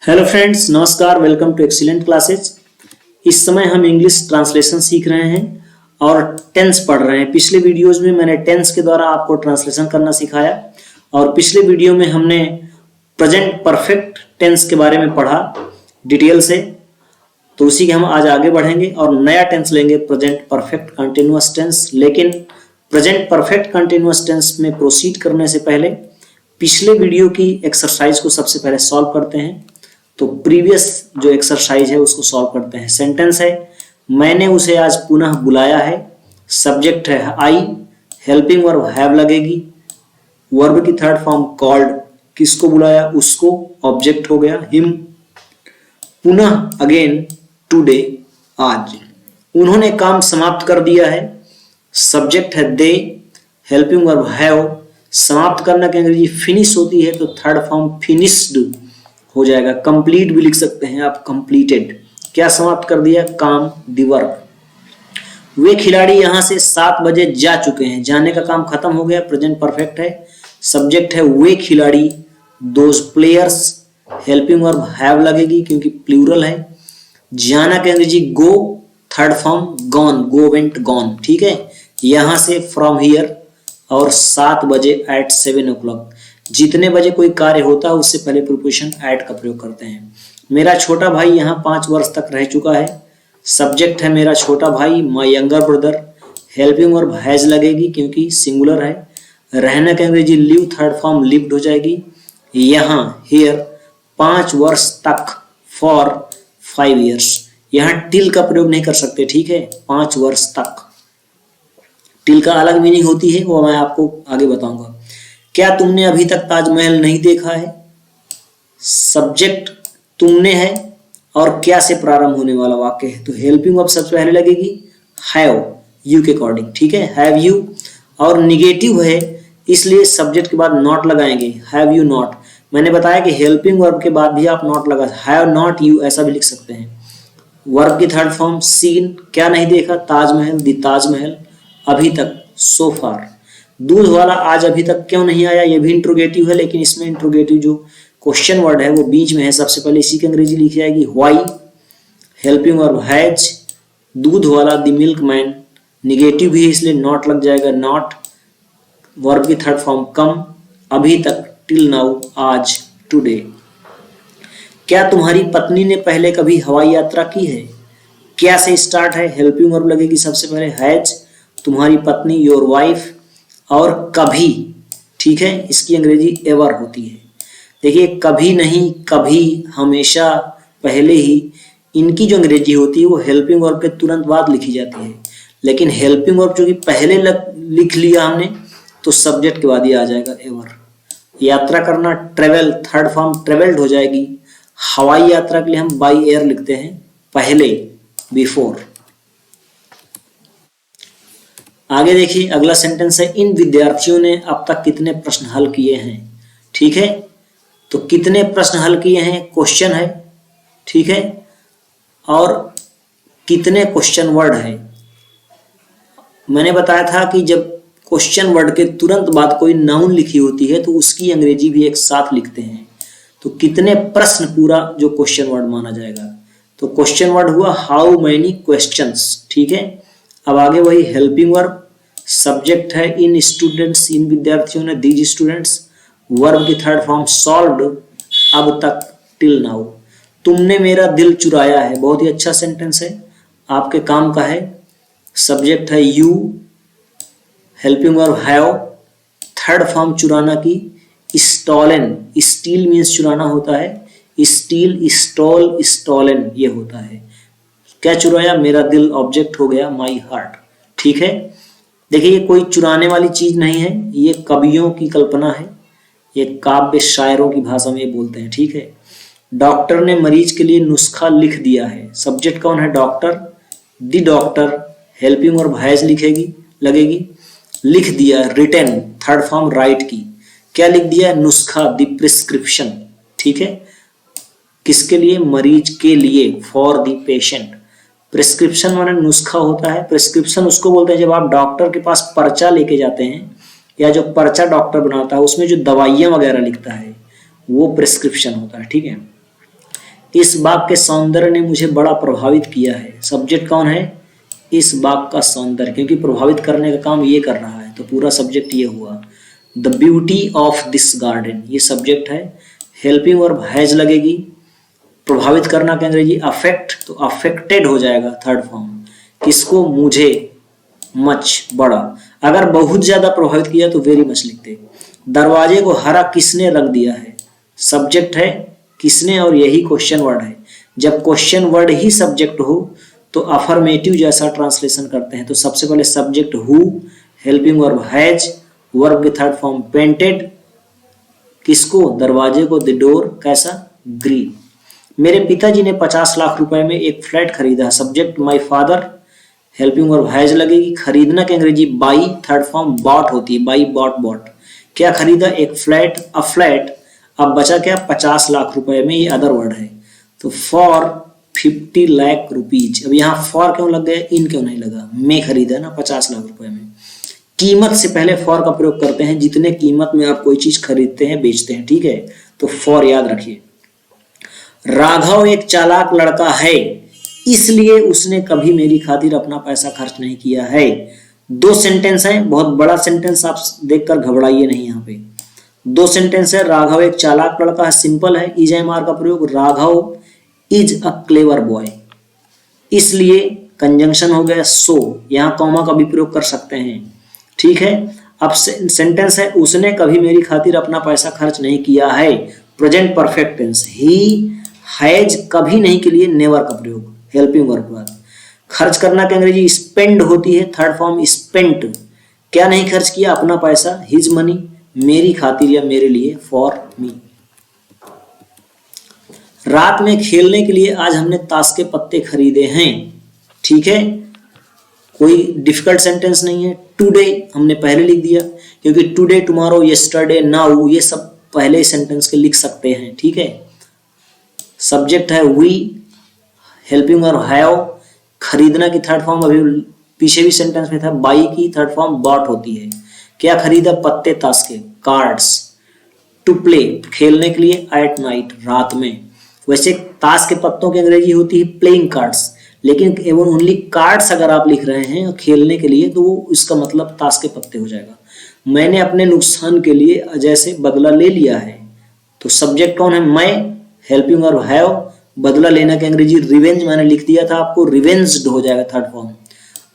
Hello friends, नमस्कार। Welcome to excellent classes. इस समय हम इंग्लिश ट्रांसलेशन सीख रहे हैं और टेंस पढ़ रहे हैं। पिछले वीडियोस में मैंने टेंस के द्वारा आपको ट्रांसलेशन करना सिखाया और पिछले वीडियो में हमने प्रेजेंट परफेक्ट टेंस के बारे में पढ़ा डिटेल से। तो उसी के हम आज आगे बढ़ेंगे और नया टेंस लेंगे, प्रेजेंट परफेक्ट कंटिन्यूअस टेंस। लेकिन प्रेजेंट परफेक्ट कंटिन्यूअस टेंस में प्रोसीड करने से पहले पिछले वीडियो की एक्सरसाइज को सबसे पहले सॉल्व करते हैं। तो प्रीवियस जो एक्सरसाइज है उसको सॉल्व करते हैं। सेंटेंस है, मैंने उसे आज पुनः बुलाया है। सब्जेक्ट है आई, हेल्पिंग वर्ब हैव लगेगी। वर्ब की थर्ड फॉर्म कॉल्ड, किसको बुलाया, उसको। ऑब्जेक्ट हो गया हिम। पुनः अगेन, टुडे आज। उन्होंने काम समाप्त कर दिया है। सब्जेक्ट है दे, हेल्पिंग वर्ब हैव। समाप्त करना की अंग्रेजी फिनिश होती है तो थर्ड फॉर्म फिनिश्ड हो जाएगा। कंप्लीट भी लिख सकते हैं आप, कंप्लीटेड। क्या समाप्त कर दिया, काम, द वर्क। वे खिलाड़ी यहां से 7 बजे जा चुके हैं। जाने का काम खत्म हो गया, प्रेजेंट परफेक्ट है। सब्जेक्ट है वे खिलाड़ी, those players. Helping verb have लगेगी क्योंकि प्लूरल है। जाना के अंग्रेजी go, third form gone, go went gone. ठीक है, यहां से फ्रॉम हियर और 7 बजे एट 7 o'clock। जितने बजे कोई कार्य होता है उससे पहले प्रीपोजिशन एट का प्रयोग करते हैं। मेरा छोटा भाई यहाँ 5 वर्ष तक रह चुका है। सब्जेक्ट है मेरा छोटा भाई, my younger brother. Helping verb has लगेगी क्योंकि सिंगुलर है। रहने के अंग्रेजी लिव, थर्ड फॉर्म लिव्ड हो जाएगी। यहाँ हियर 5 वर्ष तक, फॉर 5 years। यहाँ टिल का प्रयोग नहीं कर सकते, ठीक है। 5 वर्ष तक, टिल का अलग मीनिंग होती है, वो मैं आपको आगे बताऊंगा। क्या तुमने अभी तक ताजमहल नहीं देखा है। सब्जेक्ट तुमने है और क्या से प्रारंभ होने वाला वाक्य है तो हेल्पिंग वर्ब सबसे पहले लगेगी हैव, यू के अकॉर्डिंग। ठीक है, हैव यू। और निगेटिव है इसलिए सब्जेक्ट के बाद नॉट लगाएंगे, हैव यू नॉट। मैंने बताया कि हेल्पिंग वर्ब के बाद भी आप नॉट लगा, हैव नॉट यू ऐसा भी लिख सकते हैं। वर्ब की थर्ड फॉर्म सीन, क्या नहीं देखा, ताजमहल, द ताजमहल। अभी तक, सो फार। दूध वाला आज अभी तक क्यों नहीं आया, ये भी इंट्रोगेटिव है, लेकिन इसमें इंट्रोगेटिव जो क्वेश्चन वर्ड है वो बीच में है। सबसे पहले इसी की अंग्रेजी लिखी जाएगी व्हाई। Helping verb has. दूध वाला, द मिल्क मैन। निगेटिव भी है इसलिए नॉट लग जाएगा, नॉट। वर्ब की थर्ड फॉर्म कम। अभी तक, टिल नाउ, आज, टुडे। क्या तुम्हारी पत्नी ने पहले कभी हवाई यात्रा की है। क्या से स्टार्ट है, हेल्पिंग वर्ब लगेगी सबसे पहले हैज। तुम्हारी पत्नी, योर वाइफ। और कभी, ठीक है, इसकी अंग्रेजी एवर होती है। देखिए, कभी नहीं, कभी, हमेशा, पहले ही, इनकी जो अंग्रेजी होती है वो हेल्पिंग वर्ब के तुरंत बाद लिखी जाती है। लेकिन हेल्पिंग वर्ब जो कि पहले लिख लिया हमने तो सब्जेक्ट के बाद ही आ जाएगा एवर। यात्रा करना, ट्रेवल, थर्ड फॉर्म ट्रेवल्ड हो जाएगी। हवाई यात्रा के लिए हम बाई एयर लिखते हैं, पहले, बिफोर। आगे देखिए, अगला सेंटेंस है, इन विद्यार्थियों ने अब तक कितने प्रश्न हल किए हैं। ठीक है, तो कितने प्रश्न हल किए हैं क्वेश्चन है, ठीक है। और कितने क्वेश्चन वर्ड है। मैंने बताया था कि जब क्वेश्चन वर्ड के तुरंत बाद कोई नाउन लिखी होती है तो उसकी अंग्रेजी भी एक साथ लिखते हैं। तो कितने प्रश्न पूरा जो क्वेश्चन वर्ड माना जाएगा। तो क्वेश्चन वर्ड हुआ हाउ मैनी क्वेश्चंस। ठीक है, अब आगे वही हेल्पिंग वर्ब। सब्जेक्ट है इन स्टूडेंट्स, इन विद्यार्थियों ने, दीज स्टूडेंट्स। वर्ब की थर्ड फॉर्म सॉल्व्ड, अब तक, टिल नाउ। तुमने मेरा दिल चुराया है, बहुत ही अच्छा सेंटेंस है, आपके काम का है। सब्जेक्ट है you, helping verb have. Third form चुराना की स्टॉलन, स्टील मीन्स चुराना होता है, स्टील, स्टॉल, स्टॉलन ये होता है। क्या चुराया, मेरा दिल। ऑब्जेक्ट हो गया माई हार्ट। ठीक है, देखिए ये कोई चुराने वाली चीज नहीं है, ये कवियों की कल्पना है, ये काव्य शायरों की भाषा में बोलते हैं। ठीक है, डॉक्टर ने मरीज के लिए नुस्खा लिख दिया है। सब्जेक्ट कौन है, doctor, the doctor. Helping verb has लिखेगी, लगेगी। लिख दिया, रिटन, थर्ड फॉर्म राइट की। क्या लिख दिया, नुस्खा, द प्रिस्क्रिप्शन। ठीक है, किसके लिए, मरीज के लिए, फॉर द पेशेंट। प्रिस्क्रिप्शन माने नुस्खा होता है। प्रिस्क्रिप्शन उसको बोलते हैं जब आप डॉक्टर के पास पर्चा लेके जाते हैं, या जो पर्चा डॉक्टर बनाता है उसमें जो दवाइयां वगैरह लिखता है वो प्रिस्क्रिप्शन होता है। ठीक है, इस बाग के सौंदर्य ने मुझे बड़ा प्रभावित किया है। सब्जेक्ट कौन है? इस बाग का सौंदर्य, क्योंकि प्रभावित करने का काम ये कर रहा है, तो पूरा सब्जेक्ट ये हुआ। The beauty of this garden, ये सब्जेक्ट है। हेल्पिंग वर्ब हैज लगेगी। प्रभावित करना का अंग्रेजी अफेक्ट, तो अफेक्टेड हो जाएगा थर्ड फॉर्म। किसको? मुझे। मच, बड़ा। अगर बहुत ज्यादा प्रभावित किया तो वेरी मच लिखते। दरवाजे को हरा किसने रंग दिया है? सब्जेक्ट है किसने, और यही क्वेश्चन वर्ड है। जब क्वेश्चन वर्ड ही सब्जेक्ट हो तो अफर्मेटिव जैसा ट्रांसलेशन करते हैं। तो सबसे पहले subject who, helping verb has, verb के थर्ड फॉर्म पेंटेड। किसको? दरवाजे को। द डोर कैसा? ग्रीन। मेरे पिताजी ने 50 लाख रुपए में एक फ्लैट खरीदा। Subject my father, helping verb has लगेगी। खरीदना के अंग्रेजी बाई, थर्ड फॉर्म बॉट होती है। Buy, bought, bought. क्या खरीदा? एक फ्लैट, अ फ्लैट। अब बचा क्या? 50 लाख रुपए में, ये अदर वर्ड है। तो फॉर 50 लाख रुपीज। अब यहाँ फॉर क्यों लग गया? इन क्यों नहीं लगा? मैं खरीदा ना 50 लाख रुपए में। कीमत से पहले फॉर का प्रयोग करते हैं जितने कीमत में आप कोई चीज खरीदते हैं, बेचते हैं, ठीक है। तो फॉर याद रखिए। राघव एक चालाक लड़का है, इसलिए उसने कभी मेरी खातिर अपना पैसा खर्च नहीं किया है। दो सेंटेंस है, बहुत बड़ा सेंटेंस, आप देखकर घबराइए नहीं। यहाँ पे दो सेंटेंस है। राघव एक चालाक लड़का है, सिंपल है। इज एम आर का प्रयोग। Raghav is a clever boy, इसलिए कंजंक्शन हो गया सो। यहाँ कॉमा का भी प्रयोग कर सकते हैं, ठीक है। अब सेंटेंस है उसने कभी मेरी खातिर अपना पैसा खर्च नहीं किया है, present perfect tense. He has कभी नहीं के लिए नेवर का प्रयोग, हेल्पिंग वर्ब के बाद। खर्च करना की अंग्रेजी स्पेंड होती है, थर्ड फॉर्म स्पेंट। क्या नहीं खर्च किया? अपना पैसा, हिज मनी, मेरी खातिर या मेरे लिए, फॉर मी। रात में खेलने के लिए आज हमने ताश के पत्ते खरीदे हैं, ठीक है। कोई डिफिकल्ट सेंटेंस नहीं है। टुडे हमने पहले लिख दिया, क्योंकि टुडे, टुमारो, यस्टरडे, नाउ, ये सब पहले सेंटेंस के लिख सकते हैं, ठीक है। सब्जेक्ट है वी, हेल्पिंग वर्ब हैव। खरीदना की थर्ड फॉर्म अभी पीछे भी सेंटेंस में था, बाई की थर्ड फॉर्म बॉट होती है। क्या खरीदा? पत्ते ताश के, कार्ड्स। टू प्ले, खेलने के लिए, एट नाइट, रात में। वैसे ताश के पत्तों की अंग्रेजी होती है प्लेइंग कार्ड्स, लेकिन एवं ओनली कार्ड्स अगर आप लिख रहे हैं खेलने के लिए तो वो इसका मतलब ताश के पत्ते हो जाएगा। मैंने अपने नुकसान के लिए अजय से बदला ले लिया है। तो सब्जेक्ट कौन है? मैं, हेल्पिंग वर्ब हैव। बदला लेना की अंग्रेजी रिवेंज मैंने लिख दिया था आपको, रिवेंज्ड हो जाएगा थर्ड फॉर्म।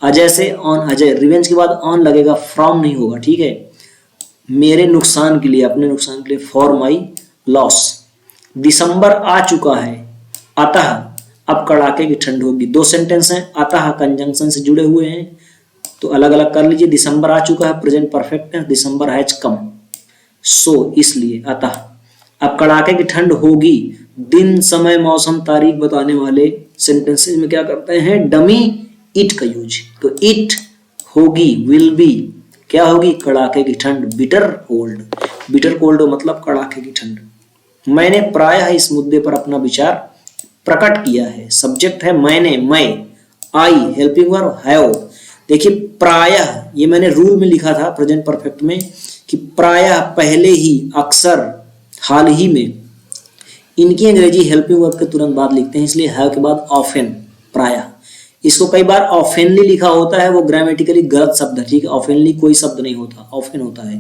अजय से, ऑन अजय, रिवेंज के बाद ऑन लगेगा, फ्रॉम नहीं होगा, ठीक है। मेरे नुकसान के लिए, अपने नुकसान के लिए, फॉर माई लॉस। दिसंबर आ चुका है, अतः अब कड़ाके की ठंड होगी। दो सेंटेंस हैं, अतः कंजंक्शन से जुड़े हुए हैं, तो अलग अलग कर लीजिए। दिसंबर आ चुका है, प्रेजेंट परफेक्ट है। दिसंबर हैज कम, सो, इसलिए, अतः। अब कड़ाके की ठंड होगी। दिन, समय, मौसम, तारीख बताने वाले सेंटेंसेस में क्या करते हैं? डमी इट का यूज। तो इट होगी, विल बी, क्या होगी? कड़ाके की ठंड, बिटर कोल्ड। बिटर कोल्ड मतलब कड़ाके की ठंड। मैंने प्रायः इस मुद्दे पर अपना विचार प्रकट किया है। सब्जेक्ट है मैंने, मैं। आई, हेल्पिंग वर्ब हैव। देखिए प्रायः, ये मैंने रूल में लिखा था प्रेजेंट परफेक्ट में कि प्रायः, पहले ही, अक्सर, हाल ही में। इनकी अंग्रेजी हेल्पिंग वर्ब के तुरंत बाद लिखते हैं, इसलिए हैव के बाद ऑफेन, प्रायः। इसको कई बार ऑफेनली लिखा होता है, वो ग्रामेटिकली गलत शब्द है, ठीक है। ऑफेनली कोई शब्द नहीं होता, ऑफेन होता है।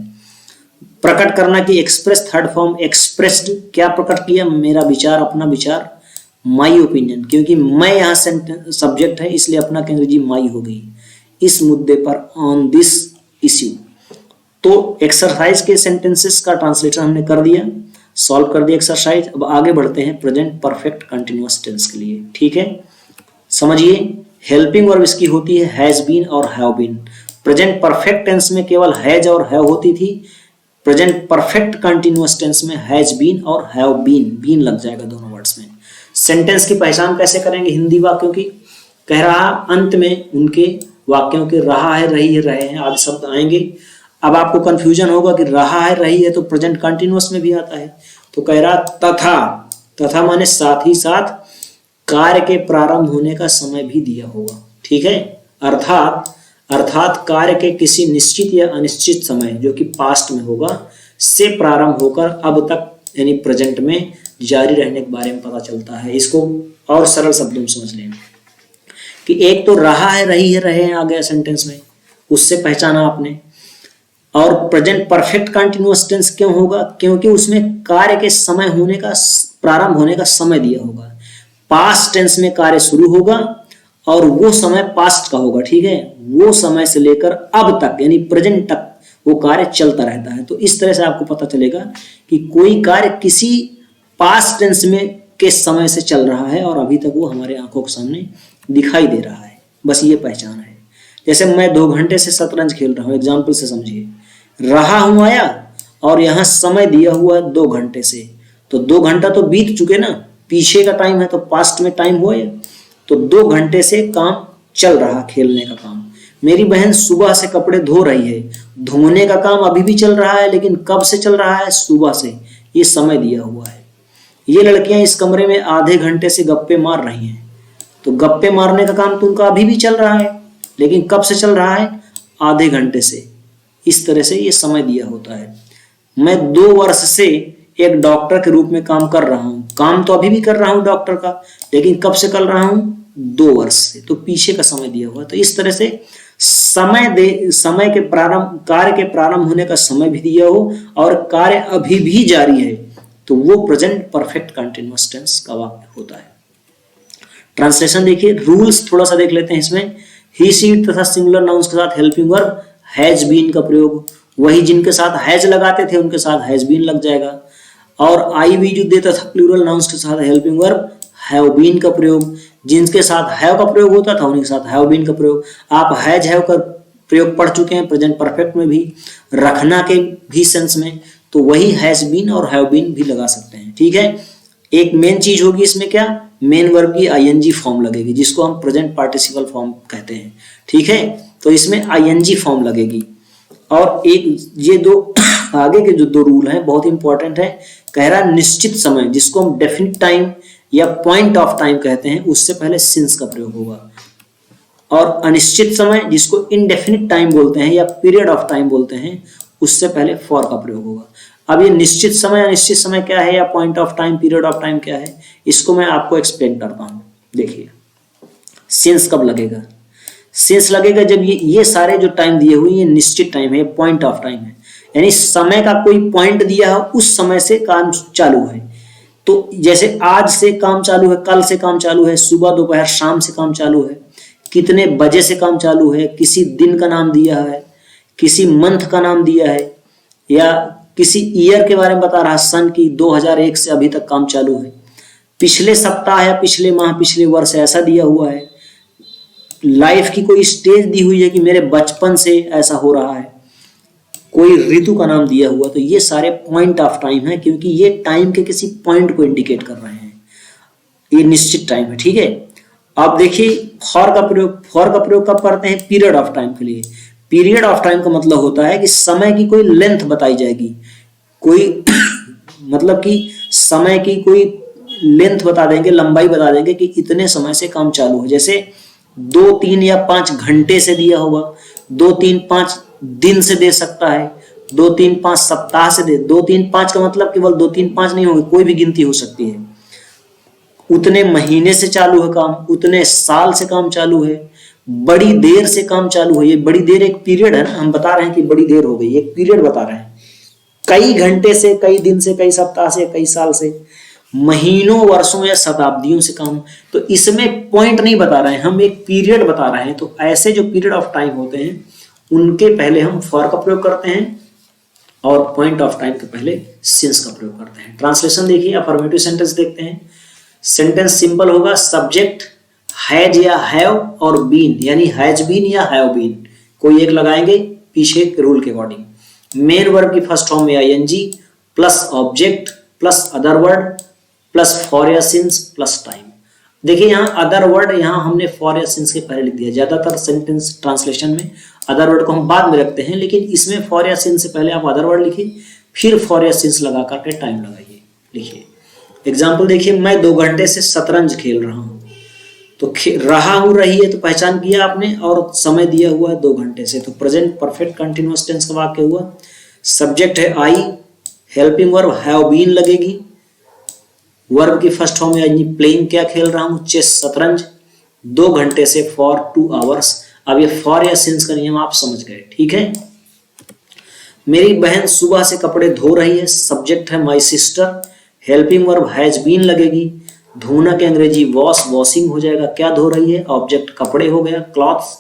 प्रकट करना की एक्सप्रेस, थर्ड फॉर्म एक्सप्रेस्ड। क्या प्रकट किया? मेरा विचार, अपना विचार, माई ओपिनियन। क्योंकि मैं यहाँ सब्जेक्ट है, इसलिए अपना की अंग्रेजी माई हो गई। इस मुद्दे पर, ऑन दिस इश्यू। तो एक्सरसाइज के सेंटेंसेस का ट्रांसलेशन हमने कर दिया, सॉल्व कर दिया एक्सरसाइज। अब आगे बढ़ते हैं प्रेजेंट परफेक्ट कंटिन्यूअस टेंस के लिए, ठीक है। समझिए, हेल्पिंग वर्ब इसकी होती है हैज बीन और have been. Present perfect tense में केवल हैज और हैव होती थी। प्रेजेंट परफेक्ट कंटिन्यूअस टेंस में हैज बीन और हैव बीन, बीन लग जाएगा दोनों वर्ड्स में। सेंटेंस की पहचान कैसे करेंगे हिंदी वाक्यों की? कह रहा अंत में उनके वाक्यों के रहा है, रही है, रहे हैं आदि शब्द आएंगे। अब आपको कंफ्यूजन होगा कि रहा है, रही है तो प्रेजेंट कंटिन्यूअस में भी आता है। तो कह रहा तथा, तथा माने साथ ही साथ कार्य के प्रारंभ होने का समय भी दिया होगा, ठीक है। अर्थात कार्य के किसी निश्चित या अनिश्चित समय, जो कि पास्ट में होगा, से प्रारंभ होकर अब तक यानी प्रेजेंट में जारी रहने के बारे में पता चलता है। इसको और सरल शब्दों में समझ लें कि एक तो रहा है, रही है, रहे हैं आ गया सेंटेंस में, उससे पहचाना आपने। और प्रेजेंट परफेक्ट कंटिन्यूअस टेंस क्यों होगा? क्योंकि उसमें कार्य के समय होने का, प्रारंभ होने का समय दिया होगा। पास्ट टेंस में कार्य शुरू होगा और वो समय पास्ट का होगा, ठीक है। वो समय से लेकर अब तक यानी प्रेजेंट तक वो कार्य चलता रहता है। तो इस तरह से आपको पता चलेगा कि कोई कार्य किसी पास्ट टेंस में के समय से चल रहा है और अभी तक वो हमारे आंखों के सामने दिखाई दे रहा है। बस ये पहचान है। जैसे मैं 2 घंटे से शतरंज खेल रहा हूँ, एग्जाम्पल से समझिए। रहा हूं आया और यहाँ समय दिया हुआ है 2 घंटे से, तो 2 घंटा तो बीत चुके ना, पीछे का टाइम है तो पास्ट में टाइम हुआ। तो 2 घंटे से काम चल रहा, खेलने का काम। मेरी बहन सुबह से कपड़े धो रही है, धोने का काम अभी भी चल रहा है, लेकिन कब से चल रहा है? सुबह से। ये समय दिया हुआ है। ये लड़कियां इस कमरे में आधे घंटे से गप्पे मार रही हैं, तो गप्पे मारने का काम तो उनका अभी भी चल रहा है, लेकिन कब से चल रहा है? आधे घंटे से। इस तरह से ये समय दिया होता है। मैं 2 वर्ष से एक डॉक्टर के रूप में काम कर रहा हूं, काम तो अभी भी कर रहा हूं डॉक्टर का, लेकिन कब से कर रहा हूं? 2 वर्ष से। तो पीछे का समय दिया हुआ। तो इस तरह से समय के प्रारंभ, कार्य के प्रारंभ होने का समय भी दिया हो और कार्य अभी भी जारी है, तो वो प्रेजेंट परफेक्ट कंटिन्यूअस टेंस का वाक्य होता है। ट्रांसलेशन देखिए, रूल्स थोड़ा सा देख लेते हैं इसमें। ही सी तथा सिंगुलर नाउन्स के साथ हेल्पिंग वर्ब हैज बीन का प्रयोग, वही जिनके साथ हैज लगाते थे उनके साथ हैज बीन लग जाएगा। और आई वी जो देता था प्लूरल नाउन्स के साथ हेल्पिंग वर्ब हैव बीन का प्रयोग, जिनके साथ हैव का प्रयोग होता था उनके साथ हैव बीन का प्रयोग। आप हैज हैव का प्रयोग पढ़ चुके हैं प्रेजेंट परफेक्ट में भी, रखना के भी सेंस में, तो वही हैज बीन और हैव बीन भी लगा सकते हैं, ठीक है। एक मेन चीज होगी इसमें, क्या? मेन वर्ब की आईएनजी फॉर्म लगेगी, जिसको हम प्रेजेंट पार्टिसिपल फॉर्म कहते हैं, ठीक है। तो इसमें आईएनजी फॉर्म लगेगी। और एक ये दो आगे के जो 2 रूल हैं बहुत इंपॉर्टेंट है। कह रहा निश्चित समय, जिसको हम डेफिनिट टाइम या पॉइंट ऑफ टाइम कहते हैं, उससे पहले सिंस का प्रयोग होगा। और अनिश्चित समय, जिसको इनडेफिनिट टाइम बोलते हैं या पीरियड ऑफ टाइम बोलते हैं, उससे पहले फॉर का प्रयोग होगा। अब ये निश्चित समय, अनिश्चित समय क्या है, या point of time, period of time क्या है, इसको मैं आपको एक्सप्लेन करता हूं। देखिए, सिंस कब लगेगा? सिंस लगेगा जब ये सारे जो टाइम दिए हुए ये निश्चित टाइम है, पॉइंट ऑफ टाइम है, यानी समय का कोई पॉइंट दिया है, उस समय से काम चालू है। तो जैसे आज से काम चालू है, कल से काम चालू है, सुबह दोपहर शाम से काम चालू है, कितने बजे से काम चालू है, किसी दिन का नाम दिया है, किसी मंथ का नाम दिया है, या किसी ईयर के बारे में बता रहा, सन की 2001 से अभी तक काम चालू है, पिछले सप्ताह या पिछले माह, पिछले वर्ष ऐसा दिया हुआ है, लाइफ की कोई स्टेज दी हुई है कि मेरे बचपन से ऐसा हो रहा है, कोई ऋतु का नाम दिया हुआ। तो ये सारे पॉइंट ऑफ टाइम है, क्योंकि ये टाइम के किसी पॉइंट को इंडिकेट कर रहे हैं, ये निश्चित टाइम है, ठीक है। अब देखिए, फॉर का प्रयोग कब करते हैं? पीरियड ऑफ टाइम के लिए। पीरियड ऑफ टाइम का मतलब होता है कि समय की कोई लेंथ बताई जाएगी, कोई मतलब कि समय की कोई लेंथ बता देंगे, लंबाई बता देंगे कि इतने समय से काम चालू है। जैसे 2, 3 या 5 घंटे से दिया होगा, 2, 3, 5 दिन से दे सकता है, 2, 3, 5 सप्ताह से दे। 2, 3, 5 का मतलब केवल 2, 3, 5 नहीं होगी, कोई भी गिनती हो सकती है। उतने महीने से चालू है काम, उतने साल से काम चालू है, बड़ी देर से काम चालू है। ये बड़ी देर एक पीरियड है ना, हम बता रहे हैं कि बड़ी देर हो गई, एक पीरियड बता रहे हैं। कई घंटे से, कई दिन से, कई सप्ताह से, कई साल से, महीनों, वर्षों या शताब्दियों से काम। तो इसमें पॉइंट नहीं बता रहे हैं, हम एक पीरियड बता रहे हैं। तो ऐसे जो पीरियड ऑफ टाइम होते हैं उनके पहले हम फॉर का प्रयोग करते हैं और पॉइंट ऑफ टाइम के पहले सिंस का प्रयोग करते हैं। ट्रांसलेशन देखिए, अफर्मेटिव सेंटेंस देखते हैं। सेंटेंस सिंपल होगा, सब्जेक्ट हैज या हैव और बीन, यानी हैज बीन या हैव बीन, कोई एक लगाएंगे पीछे के रूल के अकॉर्डिंग। मेन वर्ब की फर्स्ट फॉर्म में ING plus object plus other word plus for या सिंस प्लस टाइम। देखिए यहाँ अदर वर्ड, यहाँ हमने फॉर या सिंस के पहले लिख दिया। ज्यादातर सेंटेंस ट्रांसलेशन में अदर वर्ड को हम बाद में रखते हैं, लेकिन इसमें फॉर या सिंस से पहले आप अदर वर्ड लिखिए, फिर फॉर या सिंस लगा करके टाइम लगाइए। लिखिए एग्जाम्पल देखिए, मैं 2 घंटे से शतरंज खेल रहा हूँ। तो रहा हूँ, रही है तो पहचान किया आपने, और समय दिया हुआ है 2 घंटे से, तो प्रेजेंट परफेक्ट कंटिन्यूअस टेंस का वाक्य हुआ। सब्जेक्ट है आई, हेल्पिंग वर्ब हैव बीन लगेगी, वर्ब की फर्स्ट फॉर्म में प्लेइंग क्या खेल रहा हूँ, चेस शतरंज, 2 घंटे से फॉर 2 आवर्स। अब ये फॉर या सिंस का नियम आप समझ गए, ठीक है। मेरी बहन सुबह से कपड़े धो रही है, सब्जेक्ट है my sister, helping verb has been लगेगी, धोना के अंग्रेजी वॉश, वॉशिंग हो जाएगा, क्या धो रही है, ऑब्जेक्ट कपड़े हो गया, क्लॉथ्स,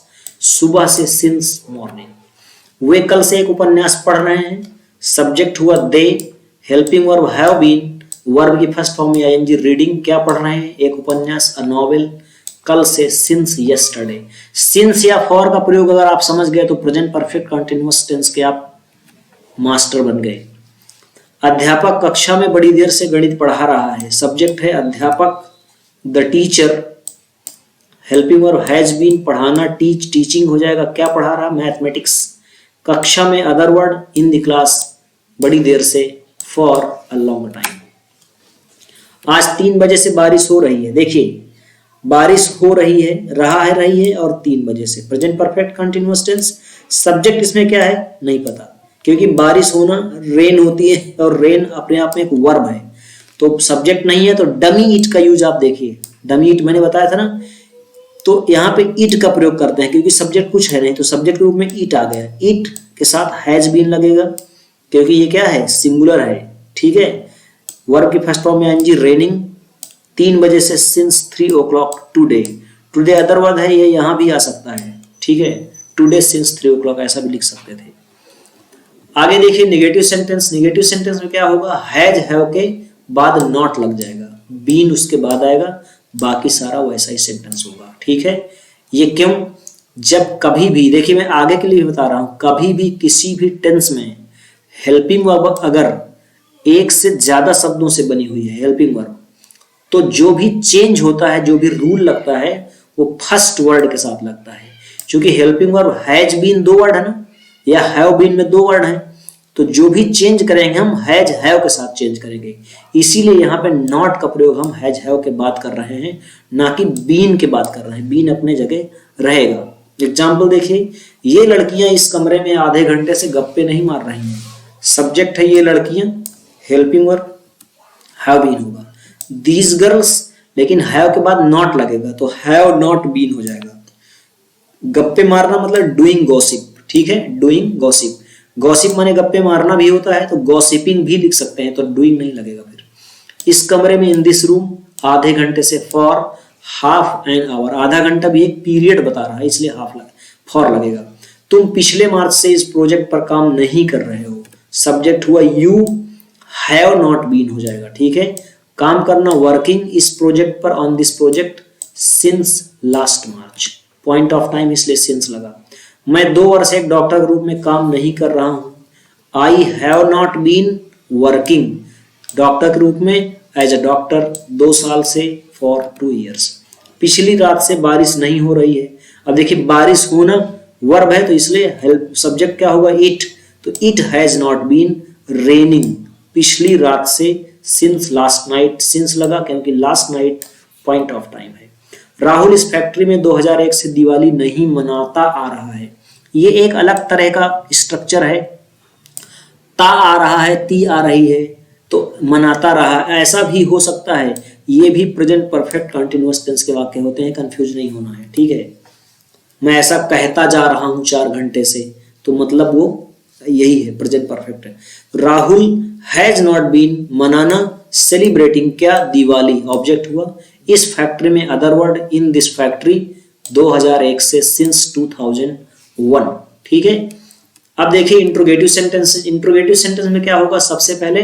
सुबह से सिंस मॉर्निंग। वे कल से एक उपन्यास पढ़ रहे हैं, सब्जेक्ट हुआ they, helping verb have been, verb की फर्स्ट फॉर्म में आईएनजी, रीडिंग क्या पढ़ रहे हैं, एक उपन्यास, अ नॉवेल, कल से सिंस यस्टरडे। सिंस या फॉर का प्रयोग अगर आप समझ गए तो प्रेजेंट परफेक्ट कंटीन्यूअस टेंस के आप मास्टर बन गए। अध्यापक कक्षा में बड़ी देर से गणित पढ़ा रहा है, सब्जेक्ट है अध्यापक, the teacher, helping verb has been, पढ़ाना, टीच, टीचिंग हो जाएगा, क्या पढ़ा रहा, मैथमेटिक्स, कक्षा में, other word, in the class, बड़ी देर से, फॉर अ लॉन्ग टाइम। आज 3 बजे से बारिश हो रही है, देखिए बारिश हो रही है, रही है और 3 बजे से, present perfect continuous tense. Subject इसमें क्या है नहीं पता, क्योंकि बारिश होना रेन होती है और रेन अपने आप में एक वर्ब है, तो सब्जेक्ट नहीं है, तो डमी इट का यूज आप देखिए, डमी इट मैंने बताया था ना, तो यहाँ पे इट का प्रयोग करते हैं क्योंकि सब्जेक्ट कुछ है नहीं, तो सब्जेक्ट के रूप में इट आ गया, इट के साथ हैज बीन लगेगा क्योंकि ये क्या है, सिंगुलर है, ठीक है। वर्ब की फर्स्ट फॉर्म में आएंगी रेनिंग, 3 बजे से since 3 o'clock today, today other word है, ये यहाँ भी आ सकता है, ठीक है, टुडे सिंस 3 o'clock ऐसा भी लिख सकते थे। आगे देखिए नेगेटिव सेंटेंस, नेगेटिव सेंटेंस में क्या होगा, हैज हैव के बाद नॉट लग जाएगा, बीन उसके बाद आएगा, बाकी सारा वैसा ही सेंटेंस होगा, ठीक है। ये क्यों, जब कभी भी, देखिए मैं आगे के लिए बता रहा हूं, कभी भी किसी भी टेंस में हेल्पिंग वर्ब अगर एक से ज्यादा शब्दों से बनी हुई है हेल्पिंग वर्ब, तो जो भी चेंज होता है, जो भी रूल लगता है, वो फर्स्ट वर्ड के साथ लगता है। क्योंकि helping verb has been 2 word है ना, या हैव बीन में 2 वर्ड है, तो जो भी चेंज करेंगे हम हैज हैव के साथ चेंज करेंगे, इसीलिए यहाँ पे नॉट का प्रयोग हम हैज हैव के बात कर रहे हैं, ना कि बीन के बात कर रहे हैं, बीन अपने जगह रहेगा। एग्जाम्पल देखिए, ये लड़कियां इस कमरे में आधे घंटे से गप्पे नहीं मार रही हैं, सब्जेक्ट है ये लड़कियां, हेल्पिंग वर्ब हैव बीन होगा, दीज गर्ल्स, लेकिन हैव के बाद नॉट लगेगा तो हैव नॉट बीन हो जाएगा। गप्पे मारना मतलब डूइंग गॉसिप, ठीक है, डूइंग गॉसिप, गॉसिप माने गप्पे मारना भी होता है, तो गॉसिपिंग भी लिख सकते हैं, तो डूइंग नहीं लगेगा। फिर इस कमरे में, इन दिस रूम, आधे घंटे से, फॉर हाफ एन आवर, आधा घंटा भी एक पीरियड बता रहा है इसलिए हाफ फॉर लगेगा। तुम पिछले मार्च से इस प्रोजेक्ट पर काम नहीं कर रहे हो, सब्जेक्ट हुआ यू, हैव नॉट बीन हो जाएगा, ठीक है। काम करना, वर्किंग इस प्रोजेक्ट पर, on this project, since last March, point of time इसलिए सिंस लगा। मैं 2 वर्ष एक डॉक्टर के रूप में काम नहीं कर रहा हूं, I have not been working doctor के रूप में एज अ डॉक्टर 2 साल से, फॉर 2 years। पिछली रात से बारिश नहीं हो रही है, अब देखिए बारिश होना वर्ब है तो इसलिए हेल्प, सब्जेक्ट क्या होगा, इट, तो it has not been raining पिछली रात से, सिंस लास्ट नाइट, सिंस लगा क्योंकि last night point of time है। राहुल इस फैक्ट्री में 2001 से दिवाली नहीं मनाता आ रहा है, ये एक अलग तरह का स्ट्रक्चर है, ता आ रहा है, ती आ रही है, तो मनाता रहा, ऐसा भी हो सकता है, ये भी प्रेजेंट परफेक्ट कंटीन्यूअस टेंस के वाक्य होते हैं, कंफ्यूज नहीं होना है, ठीक है। मैं ऐसा कहता जा रहा हूं 4 घंटे से, तो मतलब वो यही है, प्रेजेंट परफेक्ट है। राहुल हैज नॉट बीन, मनाना, सेलिब्रेटिंग क्या, दिवाली, ऑब्जेक्ट हुआ, इस फैक्ट्री में, other word, in this factory, 2001 से, सिंस 2001, ठीक है। अब देखिए इंट्रोगेटिव सेंटेंस, इंट्रोगेटिव सेंटेंस में क्या होगा, सबसे पहले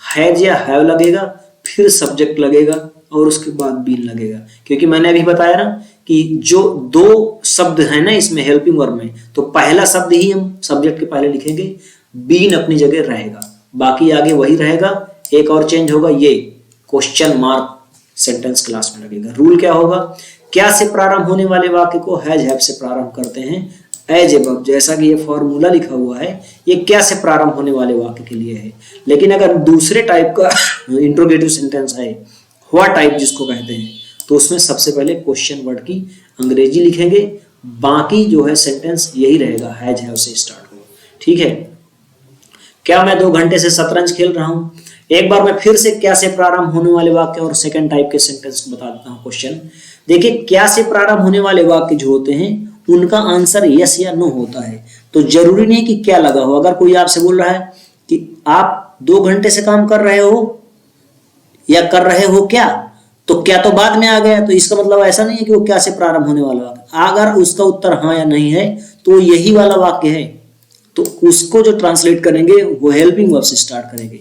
हैज या हैव लगेगा, फिर सब्जेक्ट लगेगा और उसके बाद बीन लगेगा, क्योंकि मैंने अभी बताया ना कि जो 2 शब्द है ना इसमें हेल्पिंग वर्ब में, तो पहला शब्द ही हम सब्जेक्ट के पहले लिखेंगे, बीन अपनी जगह रहेगा, बाकी आगे वही रहेगा, एक और चेंज होगा, ये क्वेश्चन मार्क सेंटेंस क्लास में लगेगा। रूल क्या होगा, क्या से प्रारंभ होने वाले वाक्य को हैज हैव से प्रारंभ करते हैं, एज एबव, जैसा कि ये फॉर्मूला लिखा हुआ है, ये क्या से प्रारंभ होने वाले वाक्य के लिए है। लेकिन अगर दूसरे टाइप का इंट्रोगेटिव सेंटेंस है, व्हाट टाइप जिसको कहते हैं, तो उसमें सबसे पहले क्वेश्चन वर्ड की अंग्रेजी लिखेंगे, बाकी जो है सेंटेंस यही रहेगा, हैज हैव से स्टार्ट होगा, ठीक है। क्या मैं 2 घंटे से शतरंज खेल रहा हूं, एक बार मैं फिर से क्या से प्रारंभ होने वाले वाक्य और सेकंड टाइप के सेंटेंस को बता देता हूँ क्वेश्चन। देखिए, क्या से प्रारंभ होने वाले वाक्य जो होते हैं उनका आंसर यस या नो होता है। तो जरूरी नहीं कि क्या लगा हो। अगर कोई आपसे बोल रहा है कि आप 2 घंटे से काम कर रहे हो या कर रहे हो क्या, तो क्या तो बाद में आ गया, तो इसका मतलब ऐसा नहीं है कि वो क्या से प्रारंभ होने वाला वाक्य। अगर उसका उत्तर हाँ या नहीं है तो यही वाला वाक्य है, तो उसको जो ट्रांसलेट करेंगे वो हेल्पिंग वर्ब से स्टार्ट करेंगे।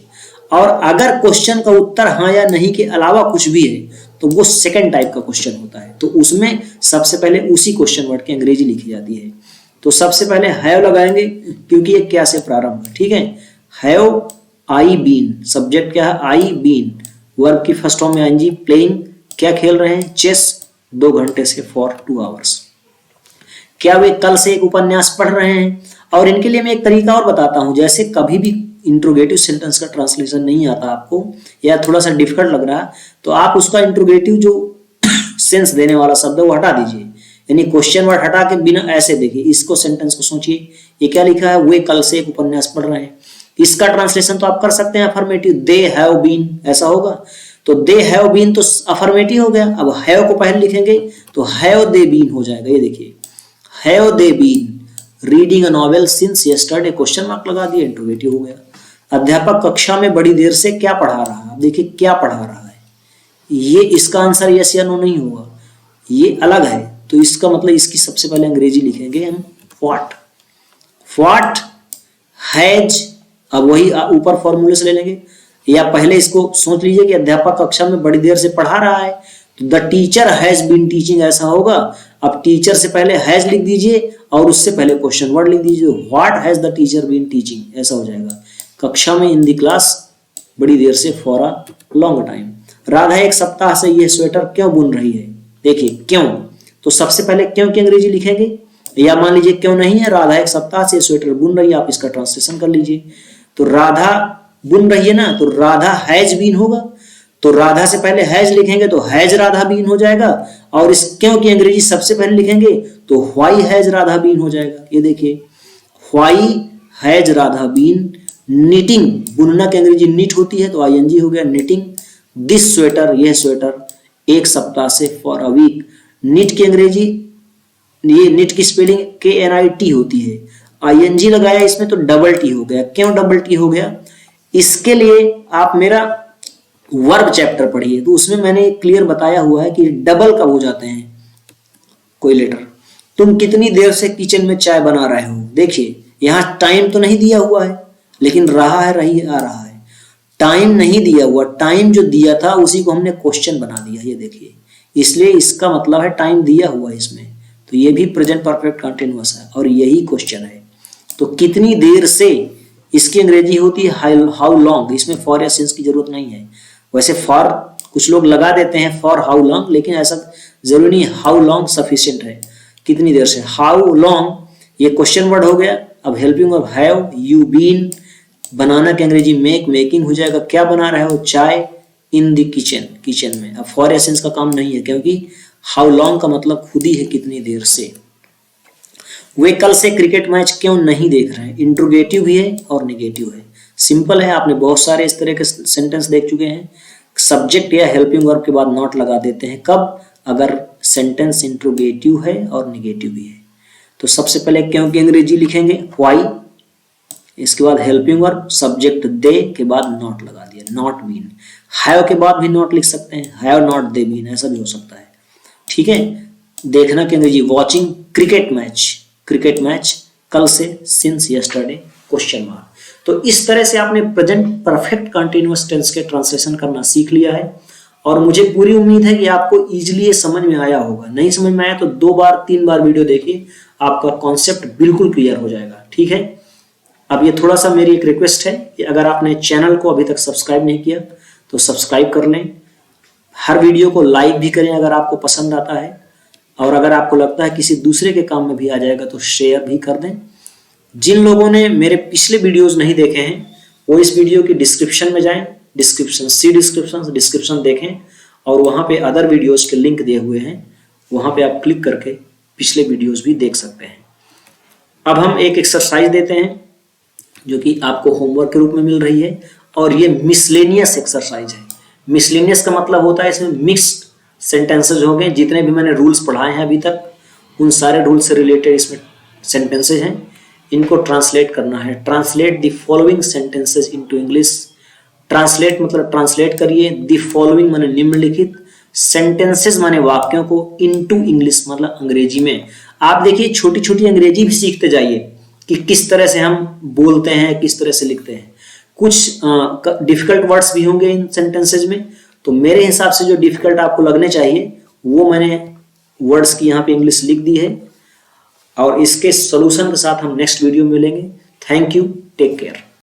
और अगर क्वेश्चन का उत्तर हाँ या नहीं के अलावा कुछ भी है तो वो सेकंड टाइप का क्वेश्चन होता है। तो उसमें सबसे पहले उसी क्वेश्चन वर्ड की अंग्रेजी लिखी जाती है। तो सबसे पहले हैव लगाएंगे क्योंकि ये क्या से प्रारंभ है, ठीक है। हैव आई बीन, सब्जेक्ट क्या है आई बीन, वर्ब की फर्स्ट फॉर्म में आईएनजी, प्लेइंग क्या खेल रहे हैं चेस 2 घंटे से फॉर 2 आवर्स। क्या वे कल से एक उपन्यास पढ़ रहे हैं। और इनके लिए मैं एक तरीका और बताता हूं, जैसे कभी भी इंट्रोगेटिव सेंटेंस का ट्रांसलेशन नहीं आता आपको या थोड़ा सा डिफिकल्ट लग रहा है तो आप उसका इंट्रोगेटिव जो सेंस देने वाला शब्द है वो हटा दीजिए, यानी क्वेश्चन वर्ड हटा के बिना ऐसे देखिए इसको सेंटेंस को सोचिए। ये क्या लिखा है, वे कल से एक उपन्यास पढ़ रहे हैं। इसका ट्रांसलेशन तो आप कर सकते हैं अफर्मेटिव, दे हैव बीन, ऐसा होगा। तो दे हैव बीन तो अफर्मेटिव हो गया। अब हैव को पहले लिखेंगे तो हैव दे बीन हो जाएगा। ये देखिए have they been reading a novel since yesterday, question mark लगा दिया, इंट्रोगेटिव हो गया। अध्यापक कक्षा में बड़ी देर से क्या पढ़ा रहा है, देखिए क्या पढ़ा रहा है, ये इसका आंसर यस या नो नहीं होगा, ये अलग है। तो इसका मतलब इसकी सबसे पहले अंग्रेजी लिखेंगे हम व्हाट हैज, अब वही ऊपर फॉर्मूले से ले लेंगे, या पहले इसको सोच लीजिए कि अध्यापक कक्षा में बड़ी देर से पढ़ा रहा है तो the teacher has been teaching ऐसा होगा। अब टीचर से पहले हैज लिख दीजिए और उससे पहले क्वेश्चन वर्ड लिख दीजिए, what has the teacher been teaching, ऐसा हो जाएगा। कक्षा में इन द क्लास बड़ी देर से for a long time. Radha 1 सप्ताह से यह स्वेटर क्यों बुन रही है, देखिए क्यों, तो सबसे पहले क्यों की अंग्रेजी लिखेंगे, या मान लीजिए क्यों नहीं है, राधा 1 सप्ताह से स्वेटर बुन रही है, आप इसका ट्रांसलेशन कर लीजिए। तो राधा बुन रही है ना, तो राधा हैज बीन होगा, तो राधा से पहले हैज लिखेंगे तो हैज राधा बीन हो जाएगा। और इस क्यों की अंग्रेजी सबसे पहले लिखेंगे तो व्हाई हैज राधा बीन हो जाएगा। ये देखिए why has Radha been knitting, बुनना की अंग्रेजी निट होती है तो आईएनजी हो गया निटिंग दिस स्वेटर, यह स्वेटर 1 सप्ताह से फॉर अ वीक। निट की अंग्रेजी, ये निट की स्पेलिंग KNIT होती है, आईएनजी लगाया इसमें तो डबल टी हो गया। क्यों डबल टी हो गया, इसके लिए आप मेरा वर्ब चैप्टर पढ़िए, तो उसमें मैंने क्लियर बताया हुआ है कि डबल कब हो जाते हैं कोई लेटर। तुम कितनी देर से किचन में चाय बना रहे हो, देखिए यहां टाइम तो नहीं दिया हुआ है लेकिन रहा है रही आ रहा है, टाइम नहीं दिया हुआ, टाइम जो दिया था उसी को हमने क्वेश्चन बना दिया, ये देखिए, इसलिए इसका मतलब है टाइम दिया हुआ है इसमें, तो ये भी प्रेजेंट परफेक्ट कंटिन्यूअस है और यही क्वेश्चन है। तो कितनी देर से, इसकी अंग्रेजी होती है हाउ लॉन्ग, इसमें फॉर या सिंस की जरूरत नहीं है। वैसे फॉर कुछ लोग लगा देते हैं फॉर हाउ लॉन्ग, लेकिन ऐसा जरूरी नहीं, हाउ लॉन्ग सफिशिएंट है, कितनी देर से। हाउ लॉन्ग ये क्वेश्चन वर्ड हो गया। अब helping of have, you been, बनाना की अंग्रेजी मेक, मेकिंग हो जाएगा, क्या बना रहे हो चाय, इन द किचन, किचन में। अब फॉर या सिंस का काम नहीं है क्योंकि हाउ लॉन्ग का मतलब खुद ही है कितनी देर से। वे कल से क्रिकेट मैच क्यों नहीं देख रहे हैं, इंट्रोगेटिव भी है और नेगेटिव है, सिंपल है, आपने बहुत सारे इस तरह के सेंटेंस देख चुके हैं। सब्जेक्ट या हेल्पिंग वर्ब के बाद नॉट लगा देते हैं, कब, अगर सेंटेंस इंट्रोगेटिव है और नेगेटिव भी है। तो सबसे पहले क्यों की अंग्रेजी लिखेंगे व्हाई, इसके बाद हेल्पिंग वर्ब, सब्जेक्ट दे के बाद नॉट लगा दिया, नॉट बीन। हैव के बाद भी नॉट लिख सकते हैं, हैव नॉट दे बीन, ऐसा भी हो सकता है, ठीक है। देखना की अंग्रेजी watching cricket match, cricket match कल से सिंस यस्टरडे क्वेश्चन मार्क। तो इस तरह से आपने प्रेजेंट परफेक्ट कंटिन्यूअस टेंस के ट्रांसलेशन करना सीख लिया है और मुझे पूरी उम्मीद है कि आपको इजीली ये समझ में आया होगा। नहीं समझ में आया तो 2 बार 3 बार वीडियो देखिए, आपका कॉन्सेप्ट बिल्कुल क्लियर हो जाएगा, ठीक है। अब ये थोड़ा सा मेरी एक रिक्वेस्ट है कि अगर आपने चैनल को अभी तक सब्सक्राइब नहीं किया तो सब्सक्राइब कर लें, हर वीडियो को लाइक भी करें अगर आपको पसंद आता है, और अगर आपको लगता है किसी दूसरे के काम में भी आ जाएगा तो शेयर भी कर दें। जिन लोगों ने मेरे पिछले वीडियोस नहीं देखे हैं वो इस वीडियो की डिस्क्रिप्शन में जाएं, डिस्क्रिप्शन देखें और वहां पे अदर वीडियोस के लिंक दिए हुए हैं, वहां पे आप क्लिक करके पिछले वीडियोस भी देख सकते हैं। अब हम एक एक्सरसाइज देते हैं जो कि आपको होमवर्क के रूप में मिल रही है और ये मिसलेनियस एक्सरसाइज है। मिसलेनियस का मतलब होता है इसमें मिक्स्ड सेंटेंसेज होंगे। जितने भी मैंने रूल्स पढ़ाए हैं अभी तक उन सारे रूल्स से रिलेटेड इसमें सेंटेंसेज हैं, इनको ट्रांसलेट करना है। Translate the following sentences into English. Translate मतलब ट्रांसलेट करिए, द फॉलोइंग माने निम्नलिखित, सेंटेंसेज माने वाक्यों को, इनटू इंग्लिश मतलब अंग्रेजी में। आप देखिए छोटी छोटी अंग्रेजी भी सीखते जाइए कि किस तरह से हम बोलते हैं, किस तरह से लिखते हैं। कुछ डिफिकल्ट वर्ड्स भी होंगे इन सेंटेंसेज में, तो मेरे हिसाब से जो डिफिकल्ट आपको लगने चाहिए वो मैंने वर्ड्स की यहाँ पे इंग्लिश लिख दी है, और इसके सॉल्यूशन के साथ हम नेक्स्ट वीडियो में मिलेंगे। Thank you, take care.